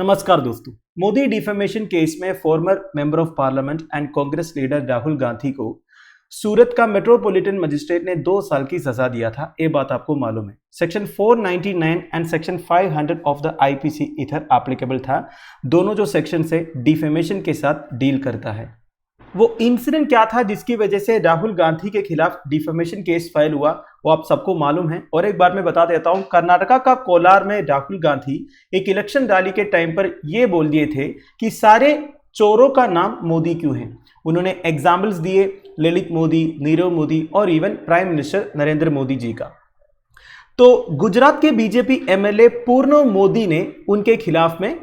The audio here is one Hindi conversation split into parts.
नमस्कार दोस्तों। मोदी डिफेमेशन केस में farmer member of parliament and Congress leader Rahul Gandhi को सूरत का मेट्रोपॉलिटन मजिस्ट्रेट ने 2 साल की सजा दिया था। ये बात आपको मालूम है। Section 499 and section 500 of the IPC इधर एप्लीकेबल था। दोनों जो सेक्शन से डिफेमेशन के साथ डील करता है। वो इंसिडेंट क्या था जिसकी वजह से राहुल गांधी के खिलाफ डिफेमेशन केस फाइल हुआ, वो आप सबको मालूम है। और एक बार मैं बता देता हूं, कर्नाटका का कोलार में राहुल गांधी एक इलेक्शन रैली के टाइम पर ये बोल दिए थे कि सारे चोरों का नाम मोदी क्यों है। उन्होंने एग्जाम्पल्स दिए ललित मोदी, नीरव मोदी और even prime minister Narendra Modi ji का। तो गुजरात के बीजेपी एमएलए पूर्ण मोदी ने उनके खिलाफ में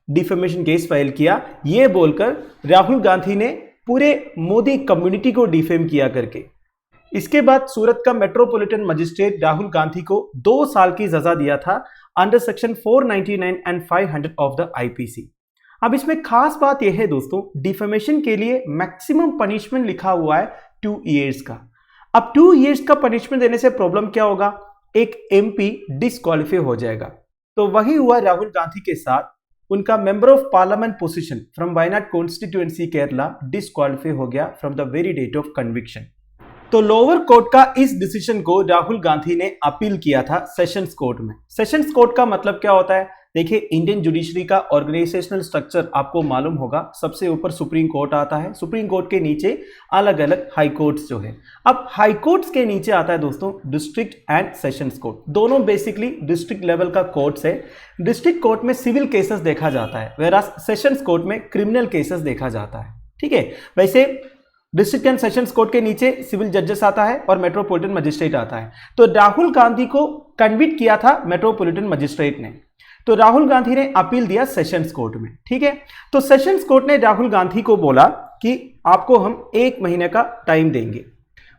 डिफेमेशन केस फाइल किया, ये बोलकर राहुल गांधी ने पूरे मोदी कम्युनिटी को डिफेम किया करके। इसके बाद सूरत का मेट्रोपॉलिटन मजिस्ट्रेट राहुल गांधी को 2 साल की सजा दिया था under section 499 and 500 of the IPC. अब इसमें खास बात यह है दोस्तों, डिफेमेशन के लिए मैक्सिमम पनिशमेंट लिखा हुआ है 2 इयर्स का। अब 2 इयर्स का पनिशमेंट देने से प्रॉब्लम क्या होगा, एक एमपी डिस्क्वालीफाई हो जाएगा। तो वही हुआ राहुल गांधी के साथ। उनका member of parliament position from Wayanad constituency Kerala disqualify हो गया from the very date of conviction. तो लोअर कोर्ट का इस डिसीजन को राहुल गांधी ने अपील किया था सेशंस कोर्ट में। सेशंस कोर्ट का मतलब क्या होता है, देखिए इंडियन जुडिशरी का ऑर्गेनाइजेशनल स्ट्रक्चर आपको मालूम होगा। सबसे ऊपर सुप्रीम कोर्ट आता है, सुप्रीम कोर्ट के नीचे अलग अलग हाई कोर्ट्स जो है। अब हाई कोर्ट्स के नीचे आता है दोस्तों डिस्ट्रिक्ट एंड सेशंस कोर्ट, दोनों बेसिकली डिस्ट्रिक्ट लेवल का कोर्ट्स है। डिस्ट्रिक्ट कोर्ट में सिविल केसेस देखा जाता है, वेरास सेशंस कोर्ट में क्रिमिनल केसेस देखा जाता है। ठीक है, वैसे डिस्ट्रिक्ट एंड सेशंस कोर्ट के नीचे सिविल जजेस आता है और मेट्रोपॉलिटन मजिस्ट्रेट आता है। तो राहुल गांधी को कन्विक्ट किया था मेट्रोपॉलिटन मजिस्ट्रेट ने, तो राहुल गांधी ने अपील दिया सेशंस कोर्ट में। ठीक है, तो सेशंस कोर्ट ने राहुल गांधी को बोला कि आपको हम 1 महीने का टाइम देंगे।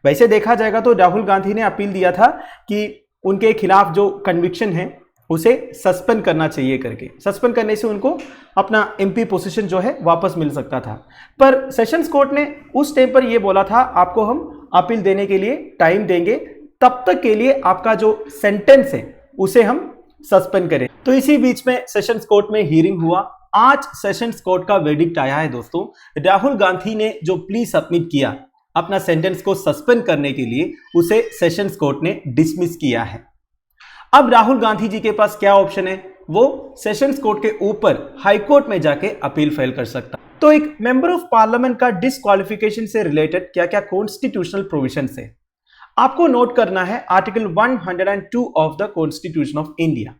वैसे देखा जाएगा तो राहुल गांधी ने अपील दिया था कि उनके खिलाफ जो कन्विक्शन है उसे सस्पेंड करना चाहिए करके। सस्पेंड करने से उनको अपना एमपी पोजीशन जो है वापस मिल सकता था। पर सेशंस कोर्ट ने उस टाइम पर यह बोला था आपको हम अपील देने के लिए टाइम देंगे, तब तक के लिए आपका जो सेंटेंस है उसे हम सस्पेंड करें। तो इसी बीच में सेशंस कोर्ट में हियरिंग हुआ। आज सेशंस कोर्ट का वेडिक्ट आया है दोस्तों। राहुल गांधी ने जो प्ली सबमिट किया अपना सेंटेंस को सस्पेंड करने के लिए, उसे सेशंस कोर्ट ने डिसमिस किया है। अब राहुल गांधी जी के पास क्या ऑप्शन है, वो सेशंस कोर्ट के ऊपर हाई कोर्ट में जाके अपील फाइल कर सकता। तो एक मेंबर ऑफ पार्लियामेंट का डिस्क्वालिफिकेशन से रिलेटेड क्या क्या कॉन्स्टिट्यूशनल प्रोविजन है आपको नोट करना है। Article 102 of the constitution of India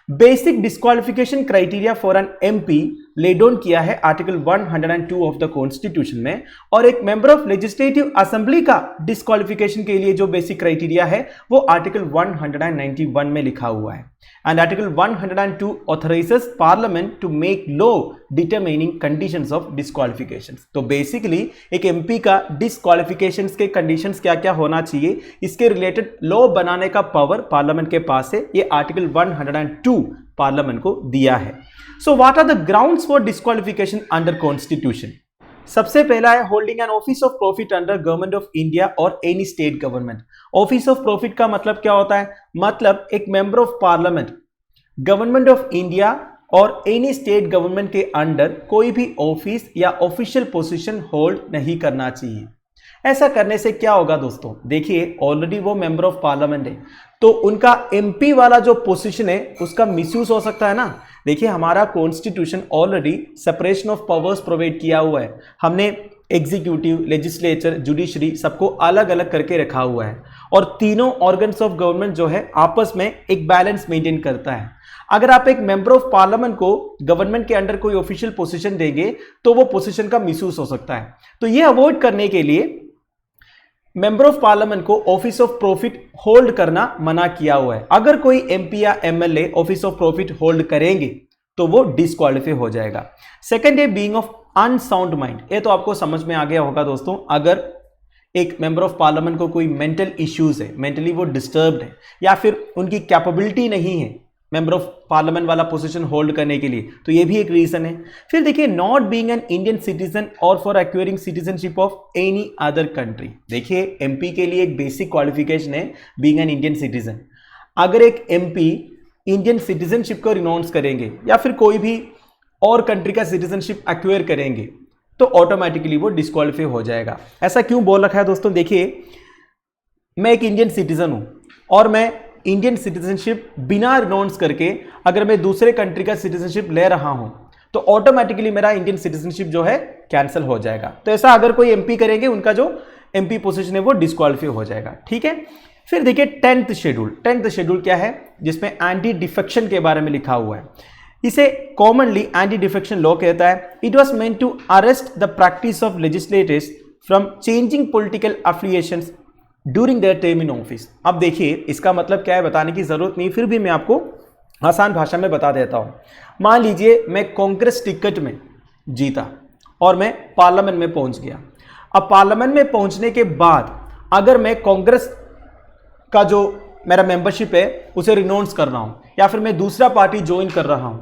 basic disqualification criteria for an MP lay down किया है आर्टिकल 102 ऑफ द कॉन्स्टिट्यूशन में। और एक मेंबर ऑफ लेजिस्लेटिव असेंबली का डिस्क्वालिफिकेशन के लिए जो बेसिक क्राइटेरिया है वो आर्टिकल 191 में लिखा हुआ है। And article 102 authorises parliament to make law determining conditions of disqualifications. तो बेसिकली एक एमपी का डिस्क्वालिफिकेशंस के कंडीशंस क्या क्या होना चाहिए, इसके रिलेटेड लॉ बनाने का पावर पार्लियामेंट के पास है। ये आर्टिकल 102 पार्लियामेंट को दिया है। So what are the grounds for disqualification under constitution. सबसे पहला है holding an office of profit under government of India और any state government. Office of profit का मतलब क्या होता है, मतलब एक member of parliament government of India और एनी स्टेट गवर्नमेंट के अंडर कोई भी ऑफिस या ऑफिशियल पोजीशन होल्ड नहीं करना चाहिए। ऐसा करने से क्या होगा दोस्तों, देखिए ऑलरेडी वो मेंबर ऑफ पार्लियामेंट है, तो उनका एमपी वाला जो पोजीशन है उसका मिसयूज हो सकता है ना। देखिए हमारा constitution already separation of powers provide किया हुआ है। हमने एग्जीक्यूटिव, लेजिस्लेचर, जुडिशरी सबको अलग अलग करके रखा हुआ है और तीनों ऑर्गन्स ऑफ गवर्नमेंट जो है आपस में एक बैलेंस मेंटेन करता है। अगर आप एक मेंबर ऑफ पार्लियामेंट को गवर्नमेंट के अंडर कोई ऑफिशियल पोजीशन देंगे तो वो पोजीशन का मिसयूज हो सकता है। तो ये अवॉइड करने के लिए मेंबर ऑफ पार्लियामेंट को ऑफिस ऑफ प्रॉफिट होल्ड करना मना किया हुआ है। अगर कोई एमपी या MLA office of profit hold करेंगे तो वो डिस्क्वालीफाई हो जाएगा। सेकंड है बीइंग ऑफ अनसाउंड माइंड। ये तो आपको समझ में आ गया होगा दोस्तों। अगर एक मेंबर ऑफ पार्लियामेंट को कोई मेंटल इश्यूज है, मेंटली वो डिस्टर्ब्ड है या फिर उनकी कैपेबिलिटी नहीं है मेंबर ऑफ पार्लियामेंट वाला पोजीशन होल्ड करने के लिए, तो ये भी एक रीजन है। फिर देखिए not being an Indian citizen और for acquiring citizenship of any other country. देखिए एमपी के लिए एक बेसिक क्वालिफिकेशन है बीइंग एन इंडियन सिटीजन। अगर एक एमपी इंडियन सिटीजनशिप को रिनाउंस करेंगे या फिर कोई भी और कंट्री का सिटीजनशिप एक्वायर करेंगे तो ऑटोमेटिकली वो डिस्क्वालीफाई हो जाएगा। ऐसा क्यों बोल रखा है दोस्तों? देखिए, मैं एक इंडियन सिटीजन हूं और मैं इंडियन सिटीजनशिप बिना रिनाउंस करके अगर मैं दूसरे कंट्री का सिटीजनशिप ले रहा हूं तो ऑटोमेटिकली मेरा इंडियन सिटीजनशिप जो है कैंसिल हो जाएगा। तो ऐसा अगर कोई एमपी करेंगे, उनका जो एमपी पोजीशन है वो डिस्क्वालीफाई हो जाएगा। ठीक है, फिर देखिए 10th शेड्यूल। 10th शेड्यूल क्या है? जिसमें एंटी डिफेक्शन के बारे में लिखा हुआ है। इसे कॉमनली एंटी डिफेक्शन लॉ कहता है। It was meant to arrest the practice of legislators from changing political affiliations during their term in office. अब देखिए, इसका मतलब क्या है बताने की जरूरत नहीं, फिर भी मैं आपको आसान भाषा में बता देता हूं। मान लीजिए मैं कांग्रेस टिकट में जीता और मैं पार्लियामेंट में पहुंच गया। अब पार्लियामेंट में पहुंचने के बाद अगर मैं कांग्रेस का जो मेरा मेंबरशिप है उसे रिनाउंस कर रहा हूं या फिर मैं दूसरा पार्टी ज्वाइन कर रहा हूं,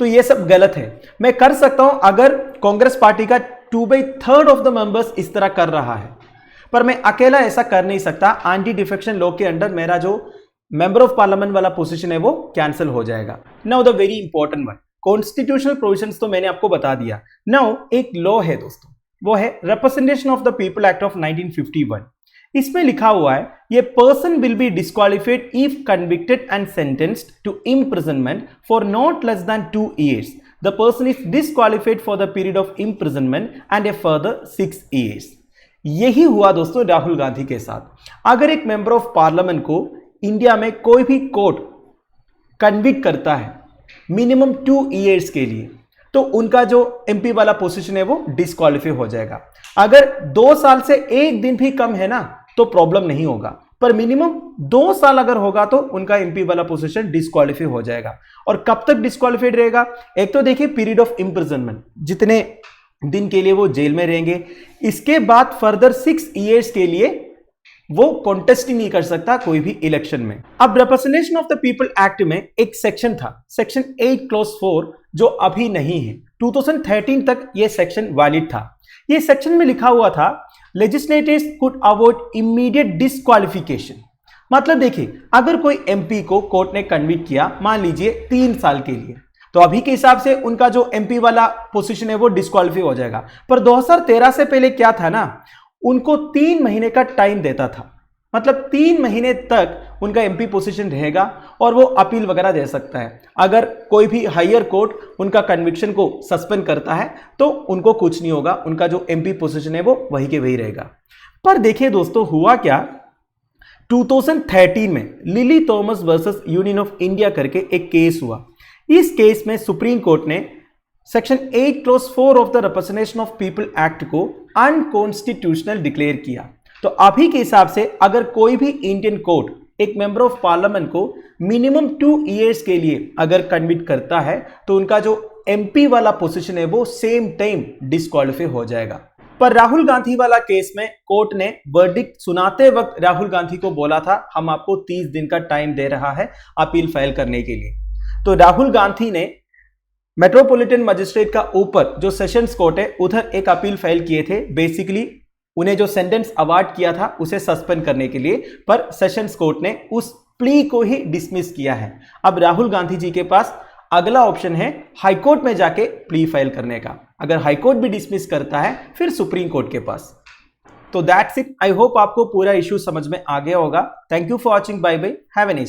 तो यह सब गलत है। मैं कर सकता हूं अगर कांग्रेस पार्टी का 2/3 ऑफ द मेंबर्स इस तरह कर रहा है, पर मैं अकेला ऐसा कर नहीं सकता। एंटी डिफेक्शन लॉ के अंडर मेरा जो मेंबर ऑफ पार्लियामेंट वाला पोजीशन है वो कैंसिल हो जाएगा। Now the very important one, constitutional provisions तो मैंने आपको बता दिया। नाउ एक लॉ है दोस्तों, वो है representation of the people act of 1951। इसमें लिखा हुआ है, ये person will be disqualified if convicted and sentenced to imprisonment for not less than 2 years। The person is disqualified for the period of imprisonment and a further 6 years। यही हुआ दोस्तों राहुल गांधी के साथ। अगर एक मेंबर ऑफ पार्लियामेंट को इंडिया में कोई भी कोर्ट कन्विक्ट करता है मिनिमम 2 years के लिए, तो उनका जो एमपी वाला पोजीशन है वो डिस्क्वालीफाई हो जाएगा। अगर 2 साल से 1 दिन भी कम है ना तो प्रॉब्लम नहीं होगा, पर मिनिमम 2 साल अगर होगा तो उनका एमपी वाला पोजीशन डिस्क्वालीफाई हो जाएगा। और कब तक डिस्क्वालीफाइड रहेगा? एक तो देखिए पीरियड ऑफ इम्प्रिजनमेंट, जितने दिन के लिए वो जेल में रहेंगे, इसके बाद फर्दर 6 years के लिए वो कॉन्टेस्ट ही नहीं कर सकता कोई भी इलेक्शन में। अब representation of the people act में एक सेक्शन था, सेक्शन 8 clause 4, जो अभी नहीं है। 2013 तक ये सेक्शन वैलिड था। ये सेक्शन में लिखा हुआ था, legislators could avoid immediate disqualification. मतलब देखिए, अगर कोई एमपी को कोर्ट ने कन्विक्ट किया मान लीजिए 3 साल के लिए, तो अभी के हिसाब से उनका जो एमपी वाला पोजीशन है वो डिस्क्वालीफाई हो जाएगा। पर 2013 से पहले क्या था ना, उनको 3 महीने का टाइम देता था। मतलब 3 महीने तक उनका एमपी पोजीशन रहेगा और वो अपील वगैरह दे सकता है। अगर कोई भी हायर कोर्ट उनका कन्विक्शन को सस्पेंड करता है तो उनको कुछ नहीं होगा, उनका जो एमपी पोजीशन है वो वही के वही रहेगा। पर देखिए दोस्तों, हुआ क्या, 2013 में lily Thomas versus union of India करके एक केस हुआ। इस केस में सुप्रीम कोर्ट ने section 8 clause 4 of the representation of people act को अनकॉन्स्टिट्यूशनल डिक्लेयर किया। तो अभी के हिसाब से अगर कोई भी इंडियन कोर्ट एक मेंबर ऑफ पार्लियामेंट को मिनिमम 2 years के लिए अगर कन्विक्ट करता है तो उनका जो एमपी वाला पोजीशन है वो सेम टाइम डिस्क्वालीफाई हो जाएगा। पर राहुल गांधी वाला केस में कोर्ट ने वर्डिक्ट सुनाते वक्त राहुल गांधी को बोला था, हम आपको 30 दिन का टाइम दे रहा है अपील फाइल करने के लिए। तो राहुल गांधी ने मेट्रोपॉलिटन मजिस्ट्रेट का ऊपर जो सेशंस कोर्ट है उधर एक अपील फाइल किए थे। बेसिकली उन्हें जो सेंटेंस अवार्ड किया था उसे सस्पेंड करने के लिए, पर सेशंस कोर्ट ने उस प्ली को ही डिसमिस किया है। अब राहुल गांधी जी के पास अगला ऑप्शन है हाईकोर्ट में जाके प्ली फाइल करने का। अगर हाईकोर्ट भी डिसमिस करता है फिर सुप्रीम कोर्ट के पास। तो दैट्स इट। आई होप आपको पूरा इश्यू समझ में आ गया होगा। Thank you for watching. Bye bye, have a nice day.